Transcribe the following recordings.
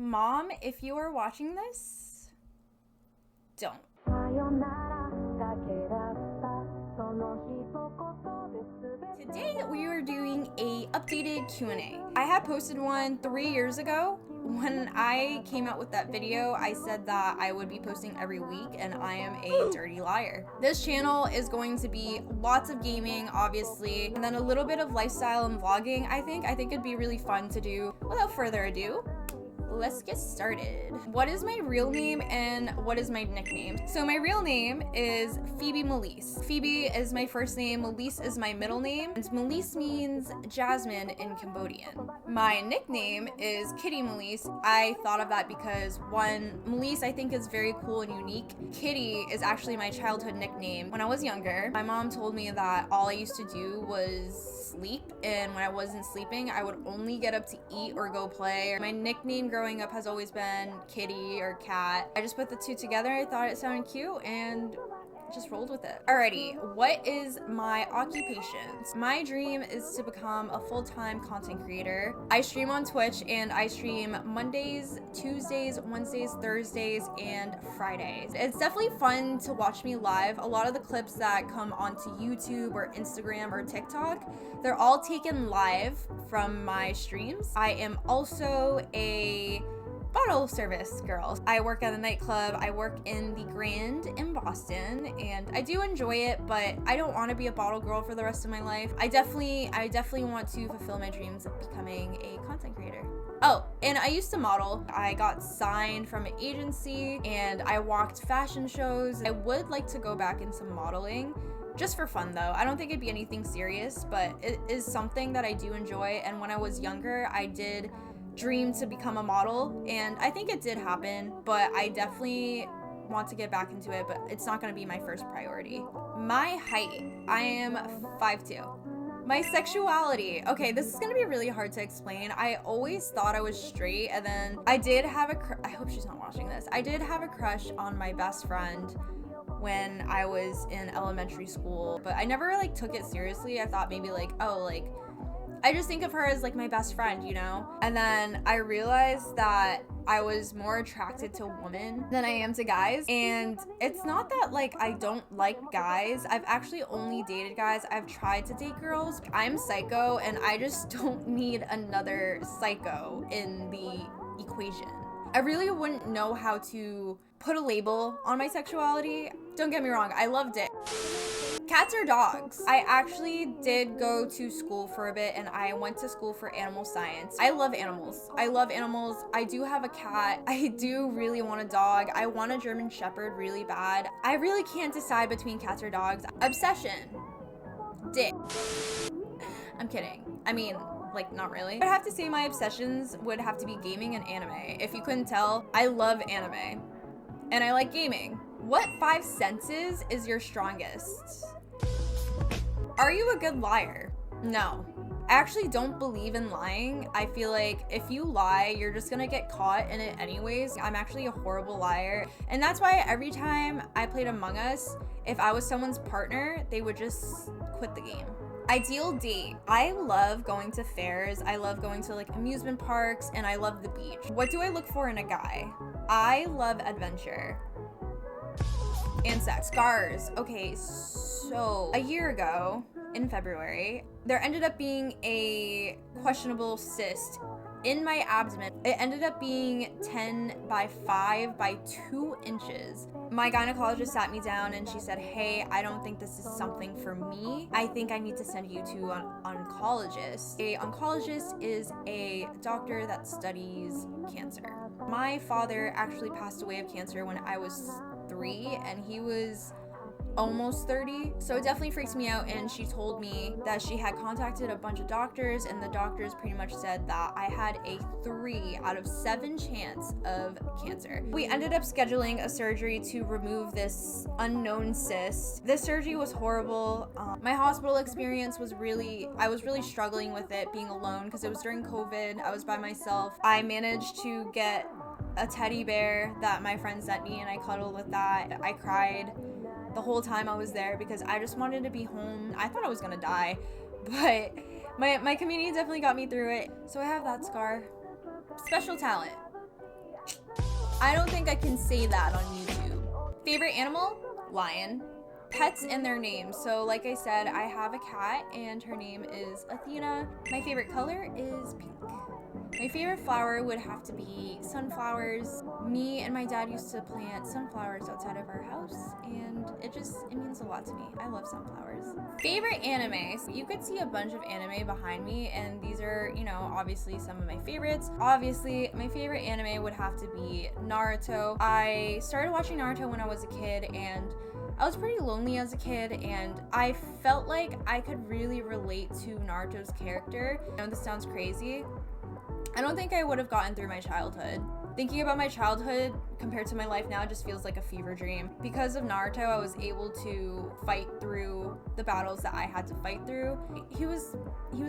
Mom, if you are watching this, don't. Today we are doing a updated Q&A. I had posted one 3 years ago. When I came out with that video, I said that I would be posting every week, and I am a dirty liar. This channel is going to be lots of gaming, obviously, and then a little bit of lifestyle and vlogging, I think. I think it'd be really fun to do. Without further ado, let's get started. What is my real name and what is my nickname? So my real name is Phoebe Malisz. Phoebe is my first name, Malisz is my middle name, and Malisz means Jasmine in Cambodian. My nickname is Kitty Malisz. I thought of that because one, Malisz I think is very cool and unique. Kitty is actually my childhood nickname. When I was younger, my mom told me that all I used to do was sleep, and when I wasn't sleeping, I would only get up to eat or go play. My nickname growing up has always been Kitty or Cat. I just put the two together. I thought it sounded cute and just rolled with it. Alrighty, what is my occupations? My dream is to become a full-time content creator. I stream on Twitch, and I stream Mondays, Tuesdays, Wednesdays, Thursdays, and Fridays. It's definitely fun to watch me live. A lot of the clips that come onto YouTube or Instagram or TikTok, they're all taken live from my streams. I am also a bottle service girl. I work at a nightclub. I work in the Grand in Boston, and I do enjoy it, but I don't want to be a bottle girl for the rest of my life. I definitely want to fulfill my dreams of becoming a content creator. Oh, and I used to model. I got signed from an agency, and I walked fashion shows. I would like to go back into modeling, just for fun though. I don't think it'd be anything serious, but it is something that I do enjoy, and when I was younger, I did dream to become a model, and I think it did happen, but I definitely want to get back into it, but it's not going to be my first priority. My height, I am 5'2". My sexuality, okay, this is going to be really hard to explain. I always thought I was straight, and then I did have I hope she's not watching this. I did have a crush on my best friend when I was in elementary school, but I never like took it seriously. I thought maybe like, oh, like I just think of her as like my best friend, you know? And then I realized that I was more attracted to women than I am to guys. And it's not that like I don't like guys. I've actually only dated guys. I've tried to date girls. I'm psycho, and I just don't need another psycho in the equation. I really wouldn't know how to put a label on my sexuality. Don't get me wrong, I loved it. Cats or dogs? I actually did go to school for a bit, and I went to school for animal science. I love animals. I love animals. I do have a cat. I do really want a dog. I want a German Shepherd really bad. I really can't decide between cats or dogs. Obsession. Dick. I'm kidding. I mean, like, not really. I'd have to say my obsessions would have to be gaming and anime. If you couldn't tell, I love anime. And I like gaming. What 5 senses is your strongest? Are you a good liar? No. I actually don't believe in lying. I feel like if you lie, you're just gonna get caught in it anyways. I'm actually a horrible liar. And that's why every time I played Among Us, if I was someone's partner, they would just quit the game. Ideal date. I love going to fairs. I love going to like amusement parks, and I love the beach. What do I look for in a guy? I love adventure and sex. Scars. Okay, so a year ago in February, there ended up being a questionable cyst in my abdomen. It ended up being 10 by 5 by 2 inches. My gynecologist sat me down and she said, hey, I don't think this is something for me. I think I need to send you to an oncologist. A oncologist is a doctor that studies cancer. My father actually passed away of cancer when I was 3, and he was almost 30, so it definitely freaks me out. And she told me that she had contacted a bunch of doctors, and the doctors pretty much said that I had a 3 out of 7 chance of cancer. We ended up scheduling a surgery to remove this unknown cyst. This surgery was horrible. My hospital experience was I was really struggling with it, being alone, because it was during COVID. I was by myself. I managed to get a teddy bear that my friend sent me, and I cuddled with that. I cried the whole time I was there because I just wanted to be home. I thought I was gonna die, but my community definitely got me through it. So I have that scar. Special talent. I don't think I can say that on YouTube. Favorite animal? Lion. Pets and their names. So like I said, I have a cat and her name is Athena. My favorite color is pink. My favorite flower would have to be sunflowers. Me and my dad used to plant sunflowers outside of our house, and it means a lot to me. I love sunflowers. Favorite anime. So you could see a bunch of anime behind me, and these are, you know, obviously some of my favorites. Obviously, my favorite anime would have to be Naruto. I started watching Naruto when I was a kid, and I was pretty lonely as a kid, and I felt like I could really relate to Naruto's character. I know this sounds crazy. I don't think I would have gotten through my childhood. Thinking about my childhood compared to my life now just feels like a fever dream. Because of Naruto, I was able to fight through the battles that I had to fight through. He was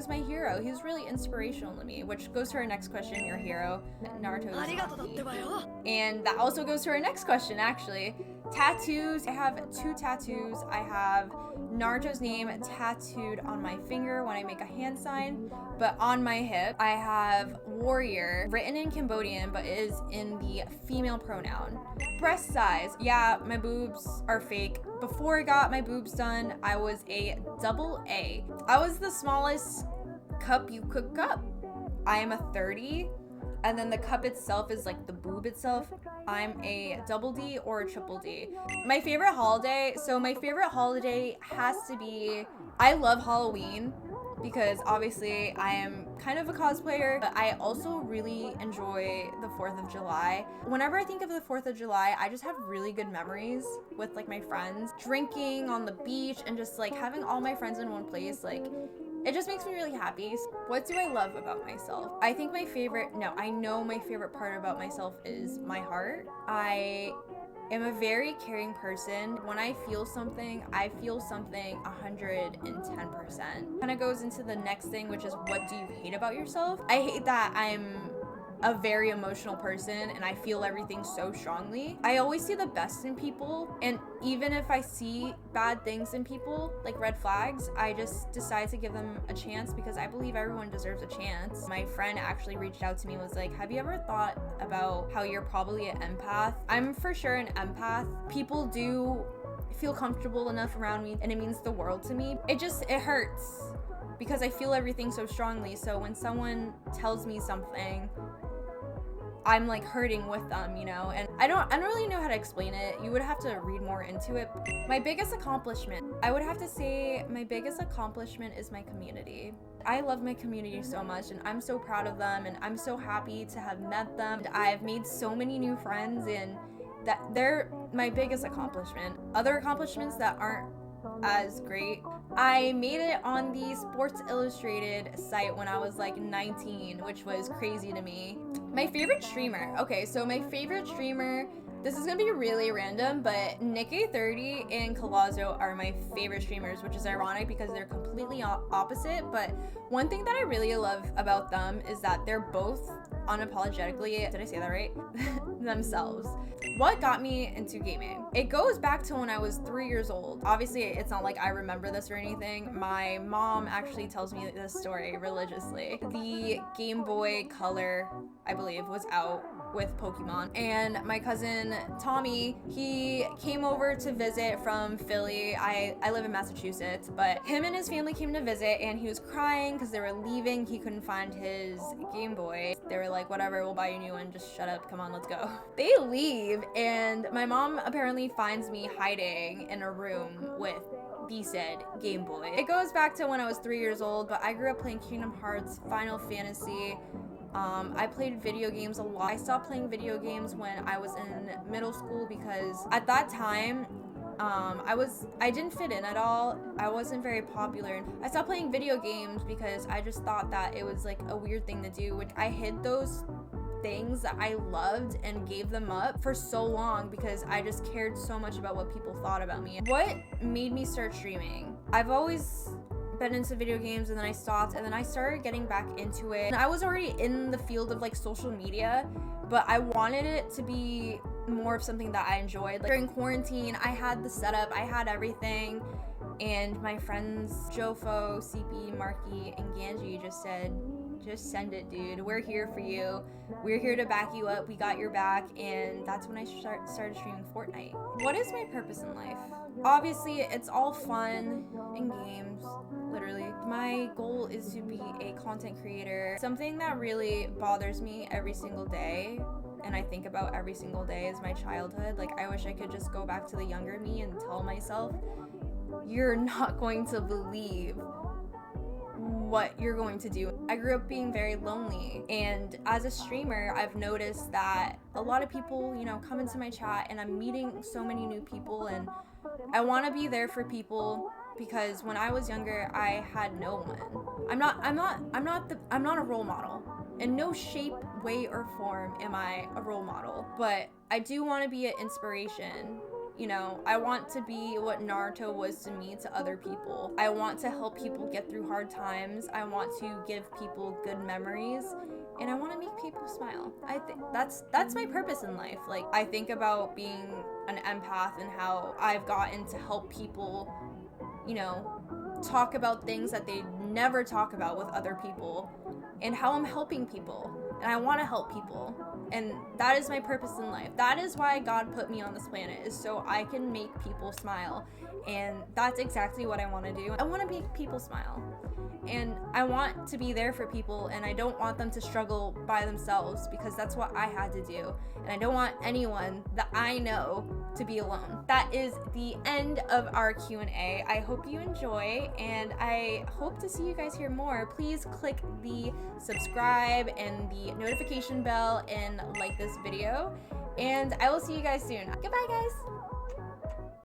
my hero. He was really inspirational to me, which goes to our next question, your hero. Naruto is Sasuke. And that also goes to our next question, actually. Tattoos. I have 2 tattoos. I have Naruto's name tattooed on my finger when I make a hand sign, but on my hip I have warrior written in Cambodian, but it is in the female pronoun. Breast size. Yeah, my boobs are fake. Before I got my boobs done, I was a double A. I was the smallest cup you could cup. I am a 30. And then the cup itself is like the boob itself. I'm a double D or a triple D. My favorite holiday, so my favorite holiday has to be, I love Halloween because obviously I am kind of a cosplayer, but I also really enjoy the 4th of July. Whenever I think of the 4th of July, I just have really good memories with like my friends. Drinking on the beach and just like having all my friends in one place, like it just makes me really happy. What do I love about myself? I think I know my favorite part about myself is my heart. I am a very caring person. When I feel something 110%. Kind of goes into the next thing, which is what do you hate about yourself? I hate that I'm a very emotional person and I feel everything so strongly. I always see the best in people, and even if I see bad things in people, like red flags, I just decide to give them a chance because I believe everyone deserves a chance. My friend actually reached out to me and was like, have you ever thought about how you're probably an empath? I'm for sure an empath. People do feel comfortable enough around me and it means the world to me. It hurts because I feel everything so strongly. So when someone tells me something, I'm like hurting with them, you know, and I don't really know how to explain it. You would have to read more into it. My biggest accomplishment, I would have to say my biggest accomplishment is my community. I love my community so much and I'm so proud of them and I'm so happy to have met them. I've made so many new friends and that they're my biggest accomplishment. Other accomplishments that aren't as great, I made it on the Sports Illustrated site when I was like 19, which was crazy to me. My favorite streamer. Okay, so my favorite streamer, this is gonna be really random, but Nick30 and Colazzo are my favorite streamers, which is ironic because they're completely opposite. But one thing that I really love about them is that they're both unapologetically, did I say that right? themselves. What got me into gaming? It goes back to when I was 3 years old. Obviously, it's not like I remember this or anything. My mom actually tells me this story religiously. The Game Boy Color, I believe, was out with Pokemon, and my cousin Tommy, he came over to visit from Philly. I live in Massachusetts, but him and his family came to visit and he was crying because they were leaving. He couldn't find his Game Boy. They were like, whatever, we'll buy you a new one, just shut up, come on, let's go. They leave and my mom apparently finds me hiding in a room with the said Game Boy. It goes back to when I was 3 years old, but I grew up playing Kingdom Hearts, Final Fantasy. I played video games a lot. I stopped playing video games when I was in middle school because at that time, I didn't fit in at all. I wasn't very popular. I stopped playing video games because I just thought that it was like a weird thing to do. Which I hid those things that I loved and gave them up for so long because I just cared so much about what people thought about me. What made me start streaming? I've always been into video games and then I stopped and then I started getting back into it. And I was already in the field of like social media, but I wanted it to be more of something that I enjoyed. Like during quarantine, I had the setup, I had everything, and my friends Jofo, CP, Marky, and Ganji just said, just send it, dude. We're here for you. We're here to back you up. We got your back. And that's when I started streaming Fortnite. What is my purpose in life? Obviously, it's all fun and games, literally. My goal is to be a content creator. Something that really bothers me every single day, and I think about every single day, is my childhood. Like, I wish I could just go back to the younger me and tell myself, you're not going to believe what you're going to do. I grew up being very lonely, and as a streamer, I've noticed that a lot of people, you know, come into my chat, and I'm meeting so many new people, and I want to be there for people because when I was younger, I had no one. I'm not a role model. In no shape, way, or form am I a role model, but I do want to be an inspiration. You know, I want to be what Naruto was to me to other people. I want to help people get through hard times. I want to give people good memories, and I want to make people smile. I think that's my purpose in life. Like, I think about being an empath and how I've gotten to help people, you know, talk about things that they never talk about with other people, and how I'm helping people, and I want to help people. And that is my purpose in life. That is why God put me on this planet, is so I can make people smile. And that's exactly what I want to do. I want to make people smile. And I want to be there for people, and I don't want them to struggle by themselves, because that's what I had to do. And I don't want anyone that I know to be alone. That is the end of our Q&A. I hope you enjoy, and I hope to see you guys here more. Please click the subscribe and the notification bell and like this video, and I will see you guys soon. Goodbye, guys.